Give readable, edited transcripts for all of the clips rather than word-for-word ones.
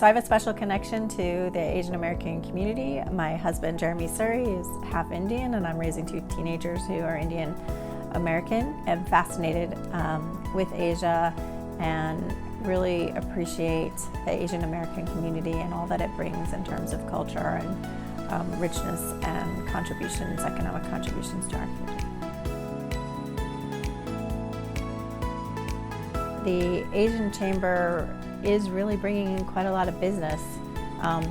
So I have a special connection to the Asian American community. My husband, Jeremy Surrey, is half Indian, and I'm raising two teenagers who are Indian American. I'm fascinated with Asia and really appreciate the Asian American community and all that it brings in terms of culture and richness and contributions, economic contributions to our community. The Asian Chamber is really bringing in quite a lot of business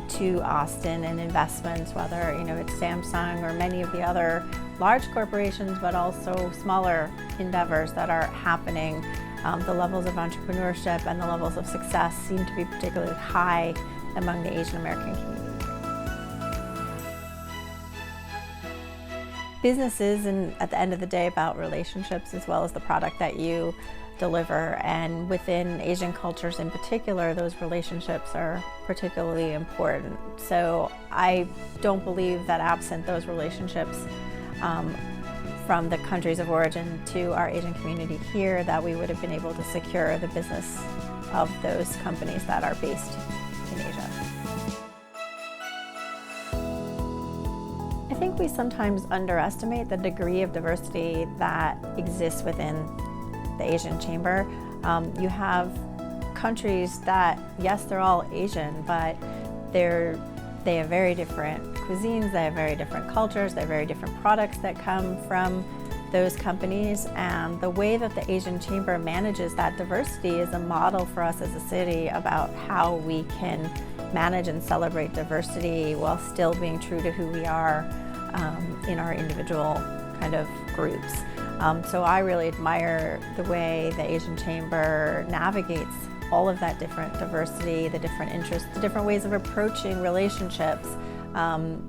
to Austin and investments, whether it's Samsung or many of the other large corporations, but also smaller endeavors that are happening. The levels of entrepreneurship and the levels of success seem to be particularly high among the Asian American community. Business is, at the end of the day, about relationships as well as the product that you deliver, and within Asian cultures in particular, those relationships are particularly important. So I don't believe that absent those relationships from the countries of origin to our Asian community here, that we would have been able to secure the business of those companies that are based in Asia. I think we sometimes underestimate the degree of diversity that exists within the Asian Chamber. You have countries that, yes, they're all Asian, but they have very different cuisines, they have very different cultures, they have very different products that come from those companies. And the way that the Asian Chamber manages that diversity is a model for us as a city about how we can manage and celebrate diversity while still being true to who we are in our individual kind of groups. So I really admire the way the Asian Chamber navigates all of that different diversity, the different interests, the different ways of approaching relationships.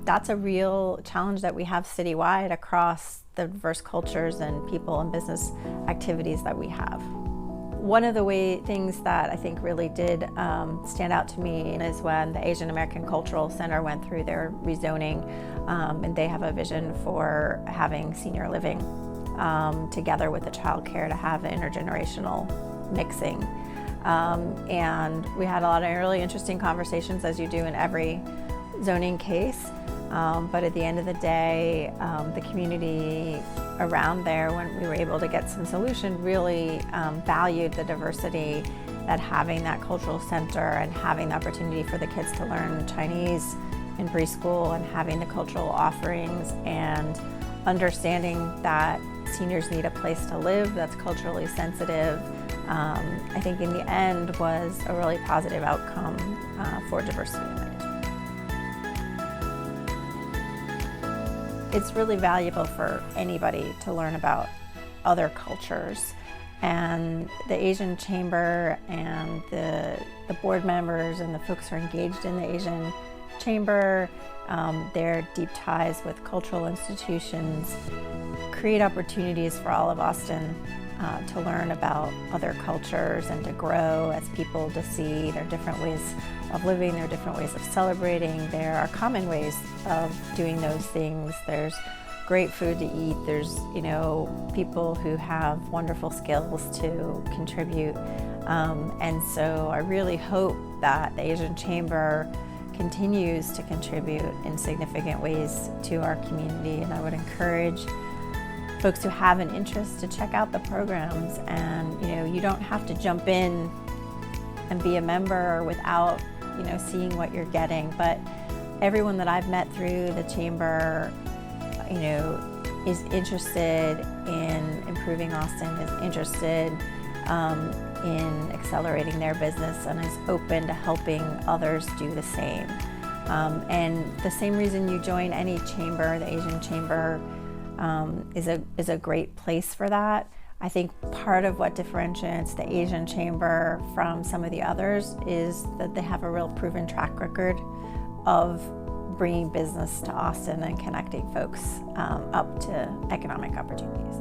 That's a real challenge that we have citywide across the diverse cultures and people and business activities that we have. One of the things that I think really did stand out to me is when the Asian American Cultural Center went through their rezoning, and they have a vision for having senior living together with the child care to have intergenerational mixing. And we had a lot of really interesting conversations, as you do in every zoning case. But at the end of the day, the community around there, when we were able to get some solution, really valued the diversity that having that cultural center and having the opportunity for the kids to learn Chinese in preschool and having the cultural offerings and understanding that seniors need a place to live that's culturally sensitive, I think in the end was a really positive outcome for diversity in the region. It's really valuable for anybody to learn about other cultures, and the Asian Chamber and the board members and the folks who are engaged in the Asian Chamber, their deep ties with cultural institutions create opportunities for all of Austin to learn about other cultures and to grow as people, to see their different ways of living, their different ways of celebrating. There are common ways of doing those things. There's great food to eat. There's people who have wonderful skills to contribute. And so I really hope that the Asian Chamber continues to contribute in significant ways to our community, and I would encourage folks who have an interest to check out the programs. And you don't have to jump in and be a member without seeing what you're getting, but everyone that I've met through the chamber is interested in improving Austin, is interested in accelerating their business, and is open to helping others do the same. And the same reason you join any chamber, the Asian Chamber is a great place for that. I think part of what differentiates the Asian Chamber from some of the others is that they have a real proven track record of bringing business to Austin and connecting folks up to economic opportunities.